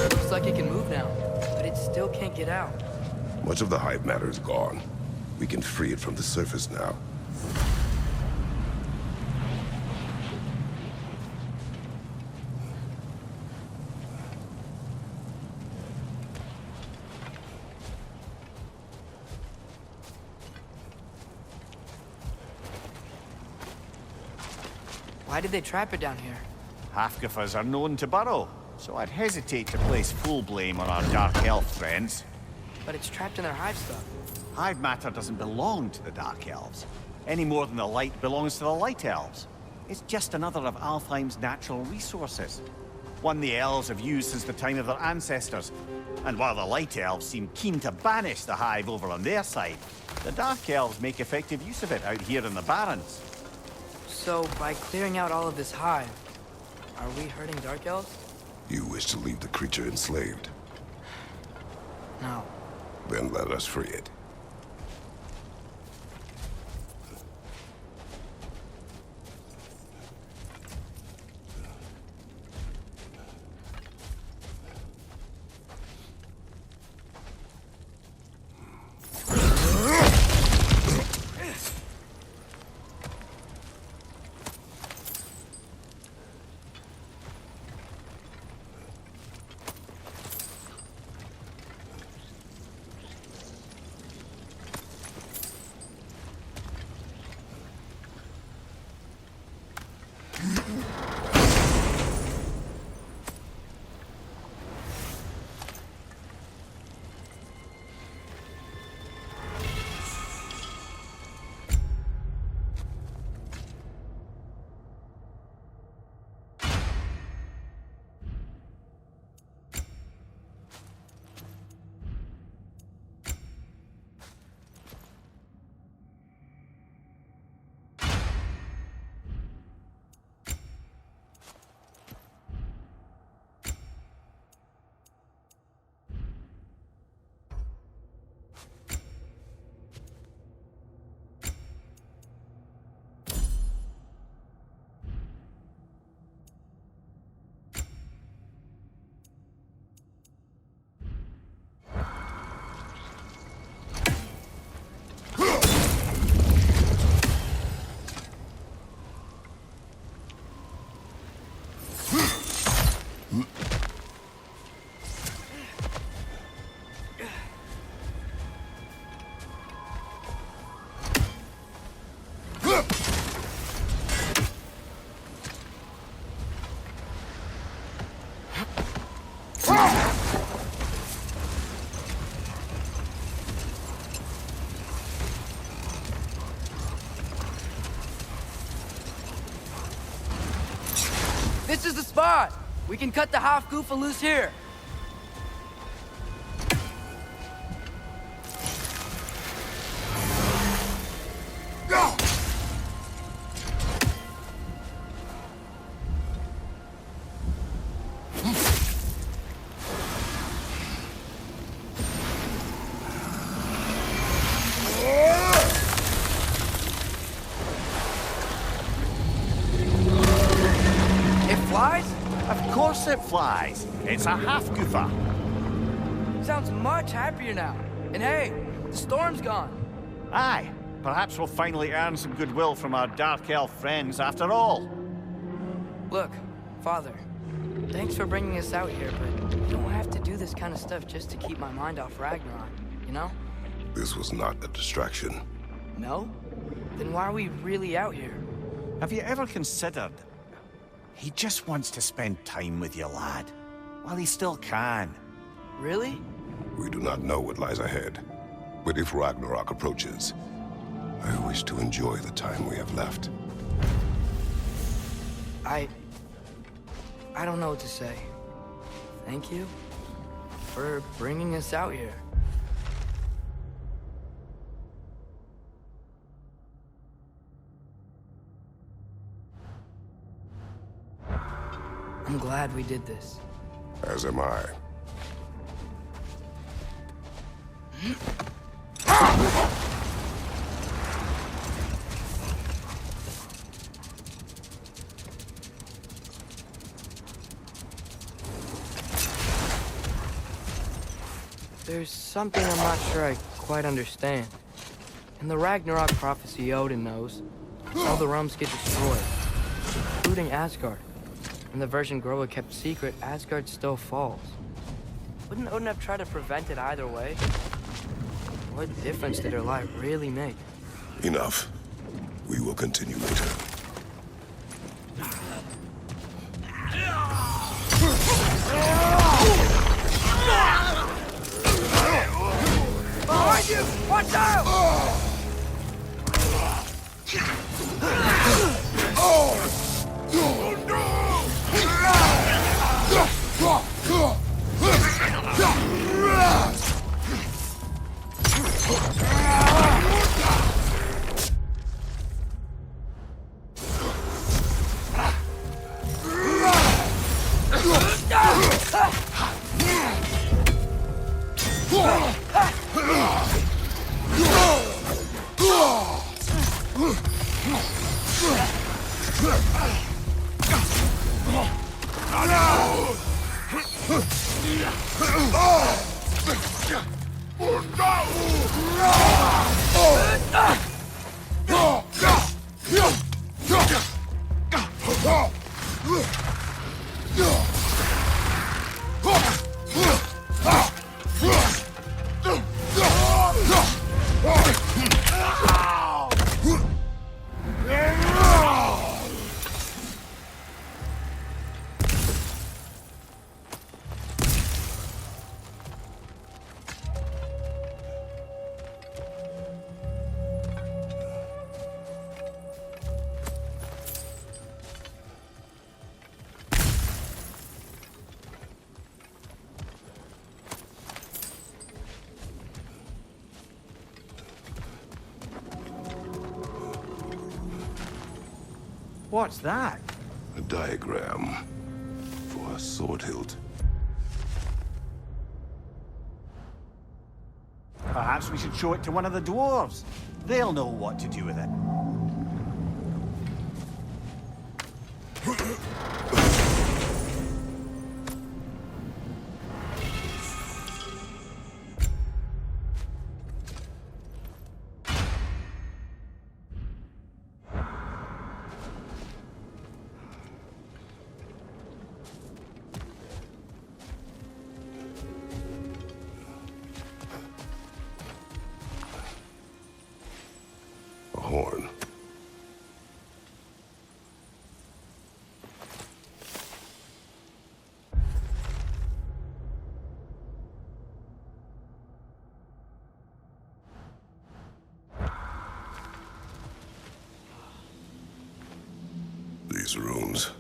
Looks like it can move now, but it still can't get out. Much of the hive matter is gone. We can free it from the surface now. Why did they trap it down here? Half-goofers are known to burrow, so I'd hesitate to place full blame on our dark elf friends. But it's trapped in their hive stuff. Hive matter doesn't belong to the dark elves, any more than the light belongs to the light elves. It's just another of Alfheim's natural resources. One the elves have used since the time of their ancestors. And while the light elves seem keen to banish the hive over on their side, the dark elves make effective use of it out here in the Barrens. So, by clearing out all of this hive, are we hurting Dark Elves? You wish to leave the creature enslaved? No. Then let us free it. This is the spot! We can cut the half-goofa loose here. Of course it flies. It's a half-goofa. Sounds much happier now. And hey, the storm's gone. Aye, perhaps we'll finally earn some goodwill from our dark elf friends after all. Look, Father, thanks for bringing us out here, but you don't have to do this kind of stuff just to keep my mind off Ragnarok, you know? This was not a distraction. No? Then why are we really out here? Have you ever considered... He just wants to spend time with you, lad. While he still can. Really? We do not know what lies ahead. But if Ragnarok approaches, I wish to enjoy the time we have left. I don't know what to say. Thank you for bringing us out here. I'm glad we did this. As am I. There's something I'm not sure I quite understand. In the Ragnarok prophecy Odin knows, all the realms get destroyed, including Asgard. In the version Groa kept secret, Asgard still falls. Wouldn't Odin have tried to prevent it either way? What difference did her lie really make? Enough. We will continue later. Behind you! Watch out! What's that? A diagram for a sword hilt. Perhaps we should show it to one of the dwarves. They'll know what to do with it. A horn. These runes.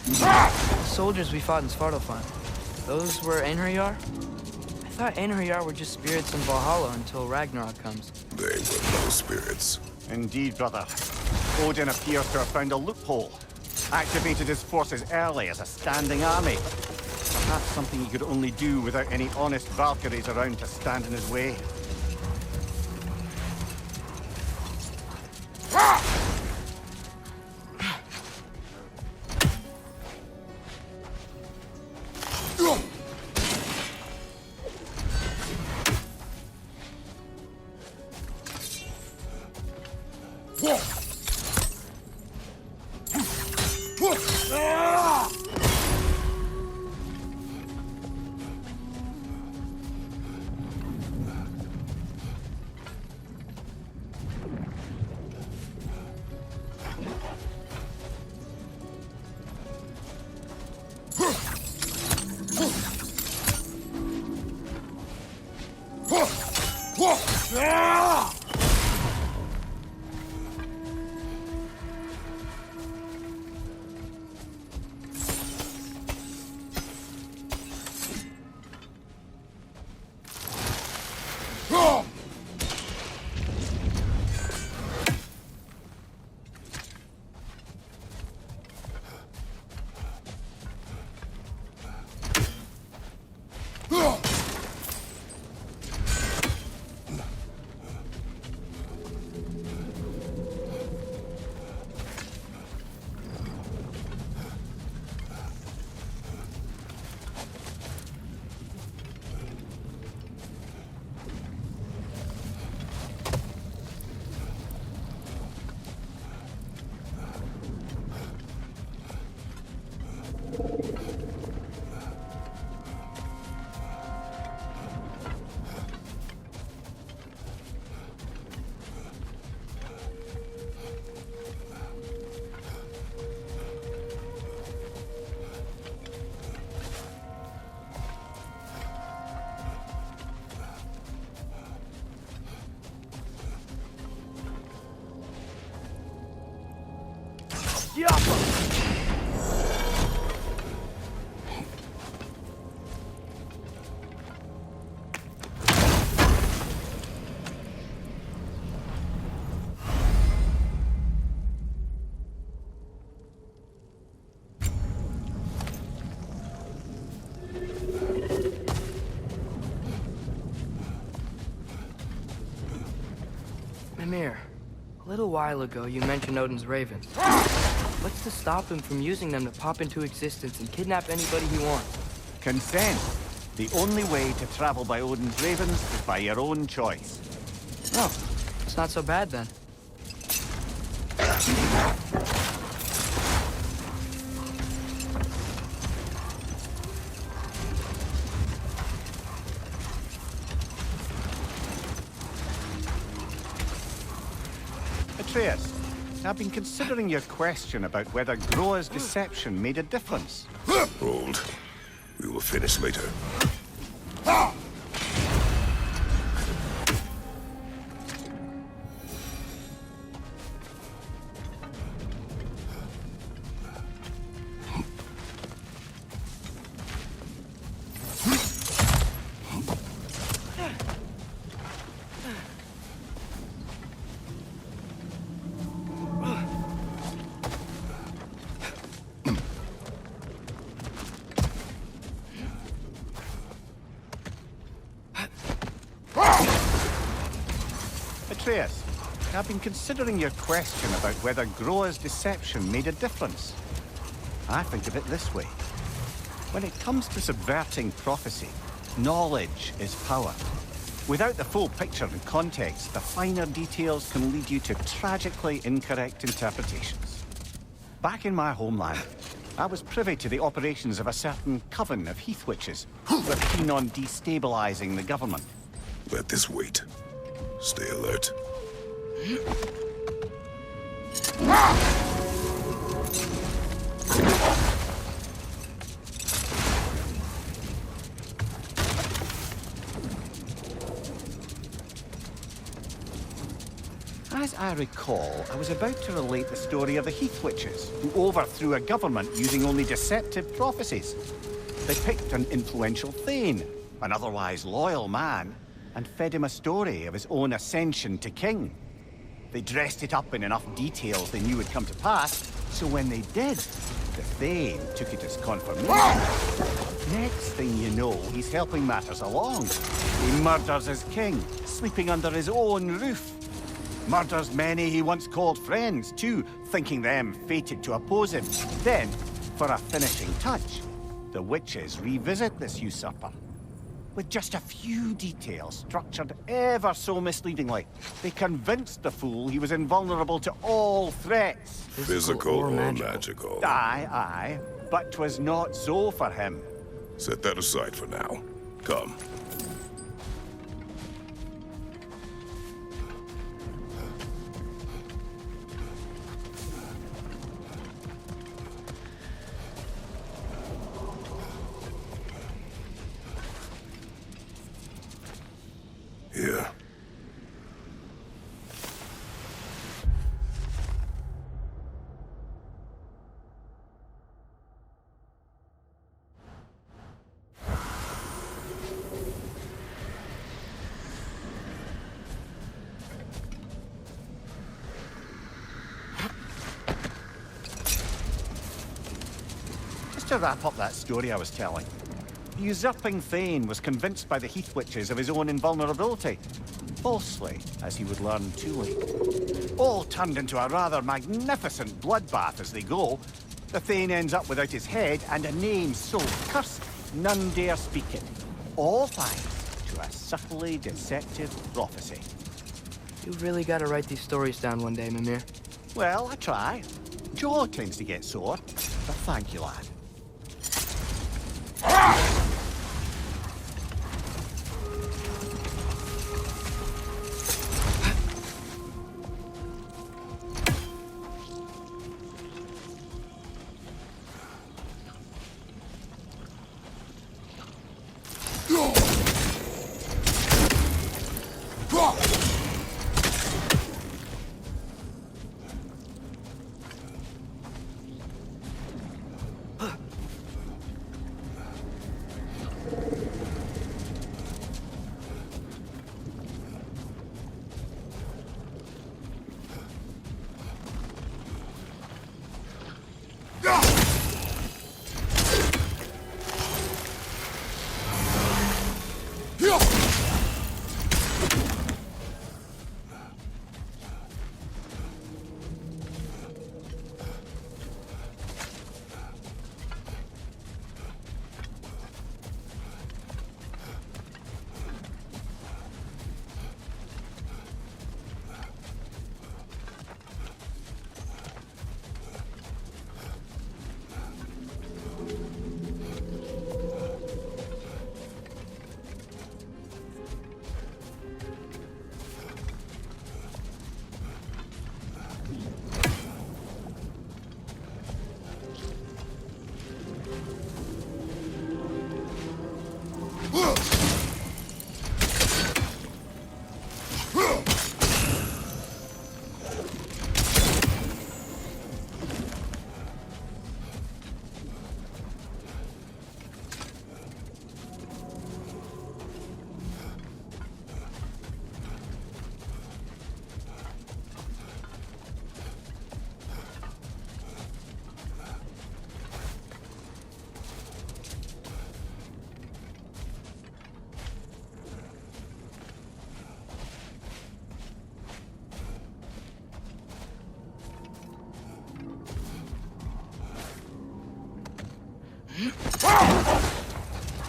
The soldiers we fought in Svartalfheim, those were Einherjar? I thought Einherjar were just spirits in Valhalla until Ragnarok comes. They were no spirits. Indeed, brother. Odin appears to have found a loophole. Activated his forces early as a standing army. Perhaps something he could only do without any honest Valkyries around to stand in his way. Mimir, a little while ago you mentioned Odin's ravens. What's to stop him from using them to pop into existence and kidnap anybody he wants? Consent. The only way to travel by Odin's ravens is by your own choice. Oh, it's not so bad then. Atreus, I've been considering your question about whether Groa's deception made a difference. Hold. We will finish later. Atreus, I've been considering your question about whether Groa's deception made a difference. I think of it this way. When it comes to subverting prophecy, knowledge is power. Without the full picture and context, the finer details can lead you to tragically incorrect interpretations. Back in my homeland, I was privy to the operations of a certain coven of heath witches who were keen on destabilizing the government. Let this wait. Stay alert. As I recall, I was about to relate the story of the Heath Witches, who overthrew a government using only deceptive prophecies. They picked an influential Thane, an otherwise loyal man, and fed him a story of his own ascension to king. They dressed it up in enough details they knew would come to pass, so when they did, the Thane took it as confirmation. Next thing you know, he's helping matters along. He murders his king, sleeping under his own roof. Murders many he once called friends, too, thinking them fated to oppose him. Then, for a finishing touch, the witches revisit this usurper. With just a few details structured ever so misleadingly, they convinced the fool he was invulnerable to all threats. Physical or magical? Aye, but 'twas not so for him. Set that aside for now. Come. Here. Just to wrap up that story I was telling. The usurping Thane was convinced by the Heath Witches of his own invulnerability. Falsely, as he would learn too late. All turned into a rather magnificent bloodbath as they go. The Thane ends up without his head and a name so cursed none dare speak it. All thanks to a subtly deceptive prophecy. You've really got to write these stories down one day, Mimir. Well, I try. Jaw tends to get sore, but thank you, lad.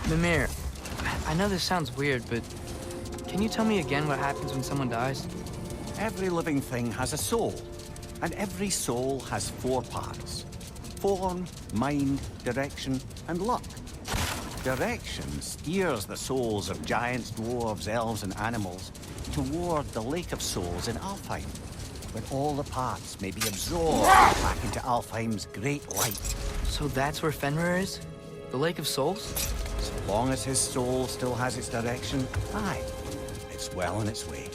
Mimir, I know this sounds weird, but can you tell me again what happens when someone dies? Every living thing has a soul, and every soul has 4 parts. Form, mind, direction, and luck. Direction steers the souls of giants, dwarves, elves, and animals toward the Lake of Souls in Alfheim, where all the parts may be absorbed back into Alfheim's great light. So that's where Fenrir is? The Lake of Souls? So long as his soul still has its direction, aye, it's well on its way.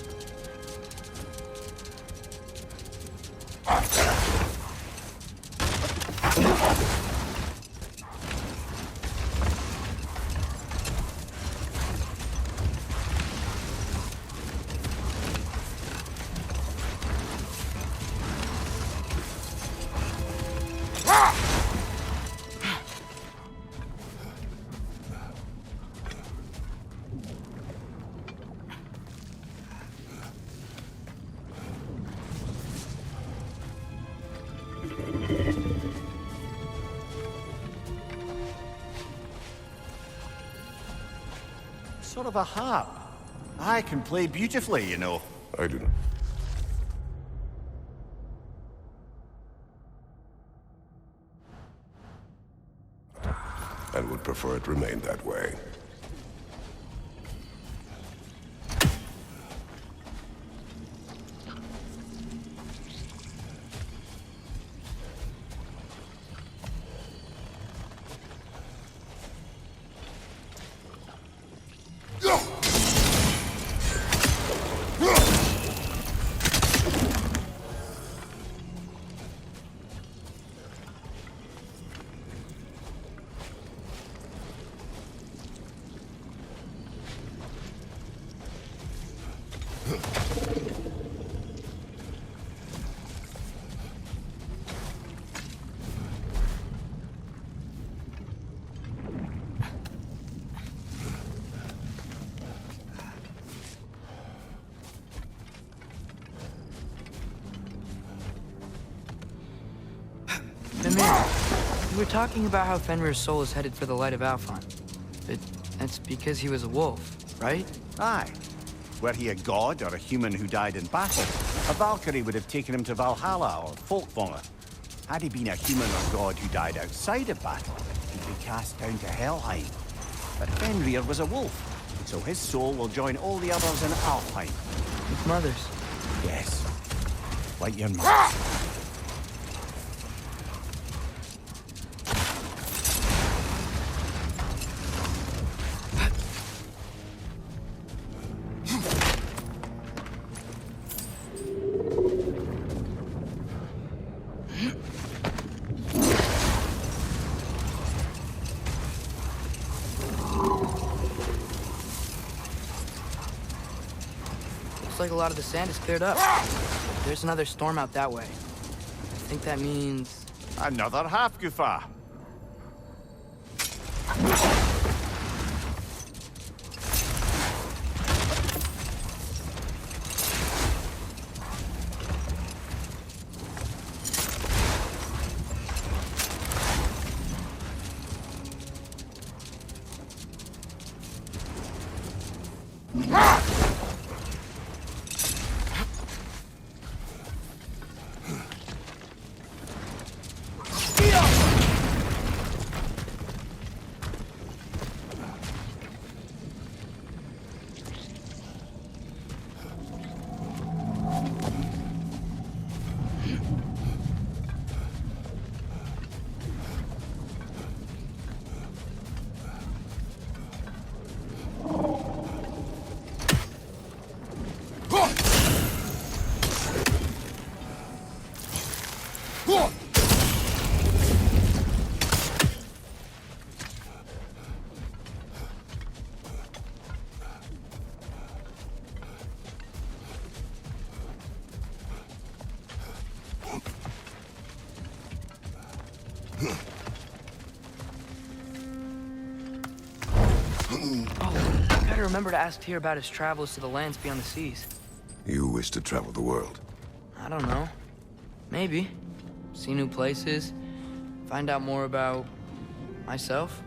Sort of a harp. I can play beautifully, you know. I do not. And would prefer it remain that way. Mimir, you were talking about how Fenrir's soul is headed for the light of Alfheim. But that's because he was a wolf, right? Aye. Were he a god or a human who died in battle, a Valkyrie would have taken him to Valhalla or Folkvangr. Had he been a human or god who died outside of battle, he'd be cast down to Helheim. But Fenrir was a wolf, and so his soul will join all the others in Alfheim. With mothers. Yes. Like your mother. Looks like a lot of the sand is cleared up. There's another storm out that way. I think that means... Another half-Gufa. Gotta remember to ask Tyr about his travels to the lands beyond the seas. You wish to travel the world. I don't know. Maybe. See new places. Find out more about... Myself?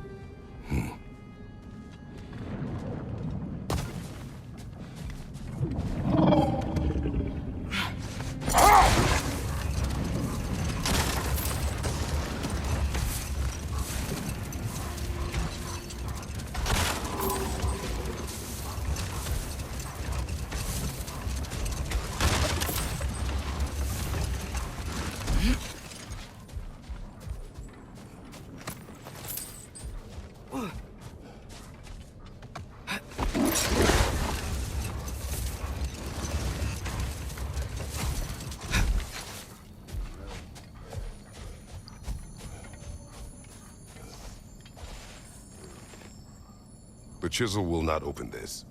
The chisel will not open this.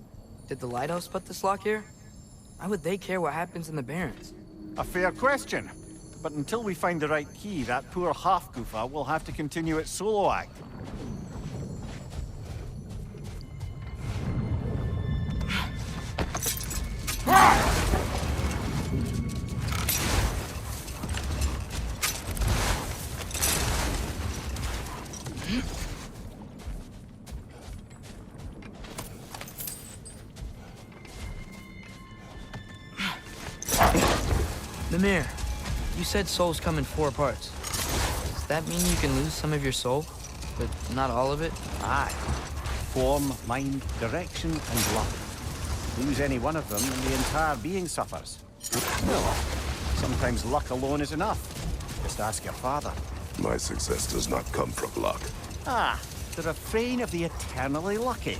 Did the lighthouse put this lock here? Why would they care what happens in the Barrens? A fair question. But until we find the right key, that poor half-goofer will have to continue its solo act. Mimir, you said souls come in 4 parts. Does that mean you can lose some of your soul, but not all of it? Aye. Form, mind, direction, and luck. Lose any one of them and the entire being suffers. Still, sometimes luck alone is enough. Just ask your father. My success does not come from luck. Ah, the refrain of the eternally lucky.